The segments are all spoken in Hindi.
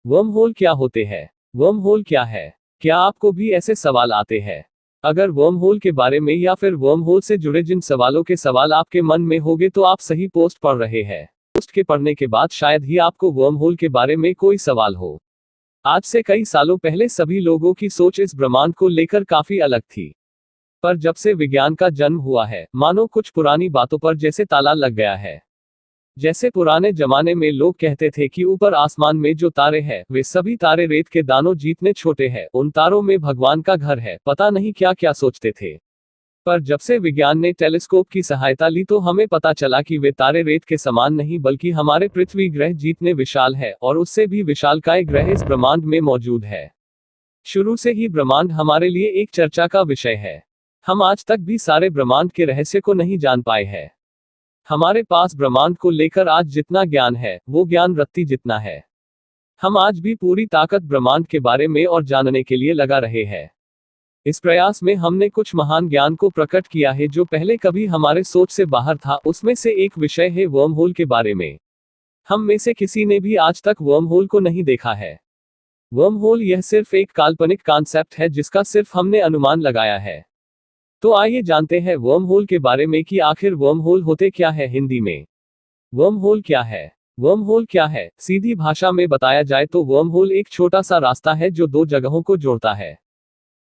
वर्म होल क्या होते हैं? वर्म होल क्या है? क्या आपको भी ऐसे सवाल आते हैं? अगर वर्म होल के बारे में या फिर वर्म होल से जुड़े जिन सवालों के सवाल आपके मन में होंगे तो आप सही पोस्ट पढ़ रहे हैं। पोस्ट के पढ़ने के बाद शायद ही आपको वर्म होल के बारे में कोई सवाल हो। आज से कई सालों पहले सभी लोगों की सोच इस ब्रह्मांड को लेकर काफी अलग थी। पर जब से विज्ञान का जन्म हुआ है, मानो कुछ पुरानी बातों पर जैसे ताला लग गया है। जैसे पुराने जमाने में लोग कहते थे कि ऊपर आसमान में जो तारे हैं वे सभी तारे रेत के दानों जितने छोटे हैं, उन तारों में भगवान का घर है, पता नहीं क्या क्या सोचते थे। पर जब से विज्ञान ने टेलीस्कोप की सहायता ली तो हमें पता चला कि वे तारे रेत के समान नहीं बल्कि हमारे पृथ्वी ग्रह जितने विशाल है और उससे भी विशालकाय ग्रह इस ब्रह्मांड में मौजूद है। शुरू से ही ब्रह्मांड हमारे लिए एक चर्चा का विषय है। हम आज तक भी सारे ब्रह्मांड के रहस्य को नहीं जान पाए हैं। हमारे पास ब्रह्मांड को लेकर आज जितना ज्ञान है वो ज्ञान रत्ती जितना है। हम आज भी पूरी ताकत ब्रह्मांड के बारे में और जानने के लिए लगा रहे हैं। इस प्रयास में हमने कुछ महान ज्ञान को प्रकट किया है जो पहले कभी हमारे सोच से बाहर था। उसमें से एक विषय है वर्म होल के बारे में। हम में से किसी ने भी आज तक वर्म होल को नहीं देखा है। वर्म होल यह सिर्फ एक काल्पनिक कॉन्सेप्ट है जिसका सिर्फ हमने अनुमान लगाया है। तो आइए जानते हैं वर्म होल के बारे में कि आखिर वर्म होल होते क्या है। हिंदी में वर्म होल क्या है? वर्म होल क्या है? सीधी भाषा में बताया जाए तो वर्म होल एक छोटा सा रास्ता है जो दो जगहों को जोड़ता है।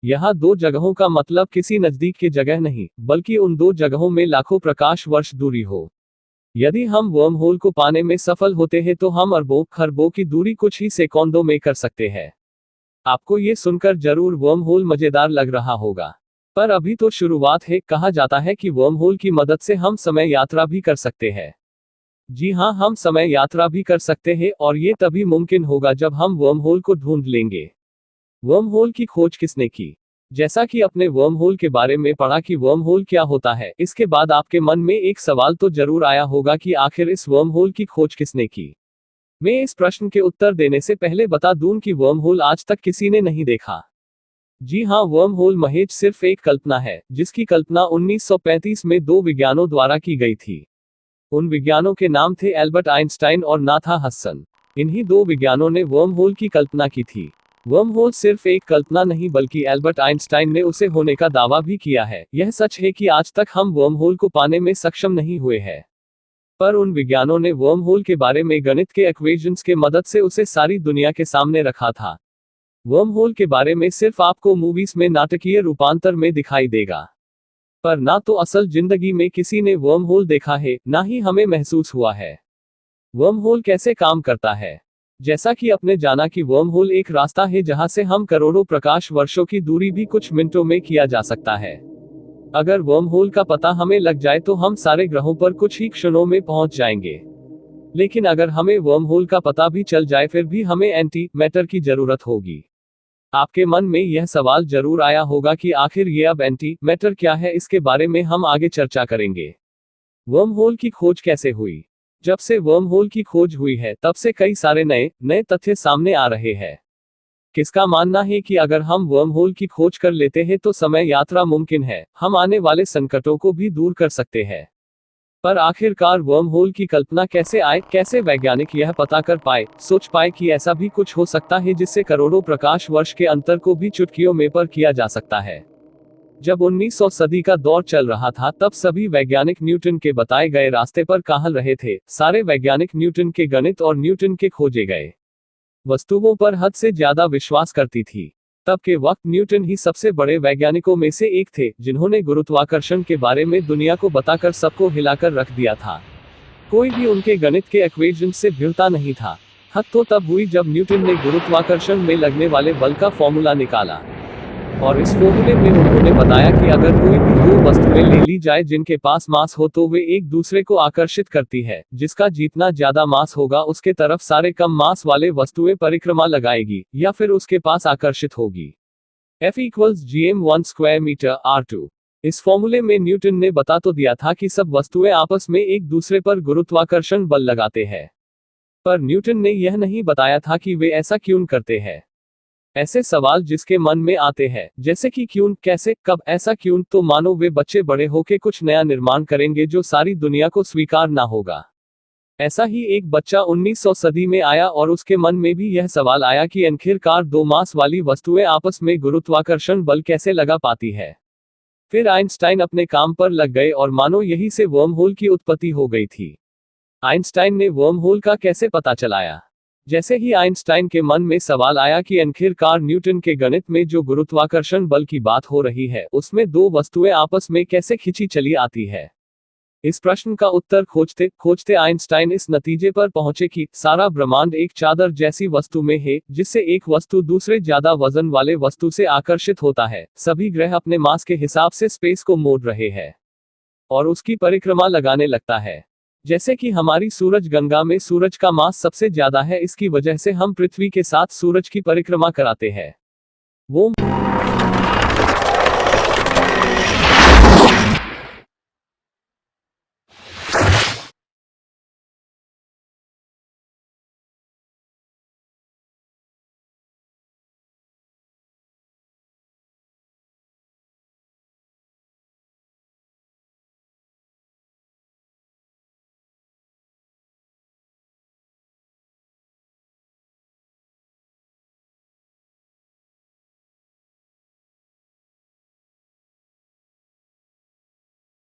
यहाँ दो जगहों का मतलब किसी नजदीक की जगह नहीं, बल्कि उन दो जगहों में लाखों प्रकाश वर्ष दूरी हो। यदि हम वर्म होल को पाने में सफल होते हैं तो हम अरबों खरबों की दूरी कुछ ही सेकंडों में कर सकते हैं। आपको ये सुनकर जरूर वर्म होल मजेदार लग रहा होगा, पर अभी तो शुरुआत है। कहा जाता है कि वर्म होल की मदद से हम समय यात्रा भी कर सकते हैं। जी हाँ, हम समय यात्रा भी कर सकते हैं और ये तभी मुमकिन होगा जब हम वर्म होल को ढूंढ लेंगे। वर्म होल की खोज किसने की? जैसा कि अपने वर्म होल के बारे में पढ़ा कि वर्म होल क्या होता है, इसके बाद आपके मन में एक सवाल तो जरूर आया होगा कि आखिर इस वर्म होल की खोज किसने की। मैं इस प्रश्न के उत्तर देने से पहले बता दूं कि वर्म होल आज तक किसी ने नहीं देखा। जी हाँ, वर्म होल महज सिर्फ एक कल्पना है जिसकी कल्पना 1935 में दो विज्ञानों द्वारा की गई थी। उन विज्ञानों के नाम थे एल्बर्ट आइंस्टाइन और नाथा हसन। इन्हीं दो विज्ञानों ने वर्म होल की कल्पना की थी। वर्म होल सिर्फ एक कल्पना नहीं बल्कि एल्बर्ट आइंस्टाइन ने उसे होने का दावा भी किया है। यह सच है कि आज तक हम वर्म होल को पाने में सक्षम नहीं हुए हैं, पर उन विज्ञानों ने वर्म होल के बारे में गणित के इक्वेशंस के मदद से उसे सारी दुनिया के सामने रखा था। वर्म होल के बारे में सिर्फ आपको मूवीज में नाटकीय रूपांतर में दिखाई देगा, पर ना तो असल जिंदगी में किसी ने वर्म होल देखा है, ना ही हमें महसूस हुआ है। वर्म होल कैसे काम करता है? जैसा कि आपने जाना कि वर्म होल एक रास्ता है जहां से हम करोड़ों प्रकाश वर्षों की दूरी भी कुछ मिनटों में किया जा सकता है। अगर वर्म होल का पता हमें लग जाए तो हम सारे ग्रहों पर कुछ ही क्षणों में पहुंच जाएंगे। लेकिन अगर हमें वर्म होल का पता भी चल जाए फिर भी हमें एंटी मैटर की जरूरत होगी। आपके मन में यह सवाल जरूर आया होगा कि आखिर ये अब एंटी मैटर क्या है। इसके बारे में हम आगे चर्चा करेंगे। वर्म होल की खोज कैसे हुई? जब से वर्म होल की खोज हुई है तब से कई सारे नए नए तथ्य सामने आ रहे हैं। किसका मानना है कि अगर हम वर्म होल की खोज कर लेते हैं तो समय यात्रा मुमकिन है, हम आने वाले संकटों को भी दूर कर सकते हैं। पर आखिरकार वर्म होल की कल्पना कैसे आए? कैसे वैज्ञानिक यह पता कर पाए, सोच पाए कि ऐसा भी कुछ हो सकता है जिससे करोड़ों प्रकाश वर्ष के अंतर को भी चुटकियों में पर किया जा सकता है? जब 1900 सदी का दौर चल रहा था तब सभी वैज्ञानिक न्यूटन के बताए गए रास्ते पर काहल रहे थे। सारे वैज्ञानिक न्यूटन के गणित और न्यूटन के खोजे गए वस्तुओं पर हद से ज्यादा विश्वास करती थी। तब के वक्त न्यूटन ही सबसे बड़े वैज्ञानिकों में से एक थे जिन्होंने गुरुत्वाकर्षण के बारे में दुनिया को बताकर सबको हिलाकर रख दिया था। कोई भी उनके गणित के इक्वेशन से भिड़ता नहीं था। हद तो तब हुई जब न्यूटन ने गुरुत्वाकर्षण में लगने वाले बल का फॉर्मूला निकाला, और इस फॉर्मूले में उन्होंने बताया कि अगर कोई भी दो वस्तुएं ले ली जाए जिनके पास मास हो तो वे एक दूसरे को आकर्षित करती है। जिसका जितना ज्यादा मास होगा उसके तरफ सारे कम मास वाले वस्तुएं परिक्रमा लगाएगी या फिर उसके पास आकर्षित होगी। F = gm1 ² r2। इस फॉर्मूले में न्यूटन ने बता तो दिया था कि सब वस्तुएं आपस में एक दूसरे पर गुरुत्वाकर्षण बल लगाते हैं, पर न्यूटन ने यह नहीं बताया था कि वे ऐसा क्यों करते हैं। ऐसे सवाल जिसके मन में आते हैं, जैसे कि क्यों, कैसे, कब, ऐसा क्यों, तो मानो वे बच्चे बड़े होके कुछ नया निर्माण करेंगे जो सारी दुनिया को स्वीकार ना होगा। ऐसा ही एक बच्चा 1900 सदी में आया और उसके मन में भी यह सवाल आया कि आखिरकार दो मास वाली वस्तुएं आपस में गुरुत्वाकर्षण बल कैसे लगा पाती है। फिर आइंस्टाइन अपने काम पर लग गए और मानो यही से वर्महोल की उत्पत्ति हो गई थी। आइंस्टाइन ने वर्महोल का कैसे पता चलाया? जैसे ही आइंस्टाइन के मन में सवाल आया कि आखिरकार न्यूटन के गणित में जो गुरुत्वाकर्षण बल की बात हो रही है उसमें दो वस्तुएं आपस में कैसे खिंची चली आती है। इस प्रश्न का उत्तर खोजते खोजते आइंस्टाइन इस नतीजे पर पहुंचे कि सारा ब्रह्मांड एक चादर जैसी वस्तु में है, जिससे एक वस्तु दूसरे ज्यादा वजन वाले वस्तु से आकर्षित होता है। सभी ग्रह अपने मास के हिसाब से स्पेस को मोड़ रहे हैं और उसकी परिक्रमा लगाने लगता है। जैसे कि हमारी सूरज गंगा में सूरज का मास सबसे ज्यादा है, इसकी वजह से हम पृथ्वी के साथ सूरज की परिक्रमा कराते हैं। वो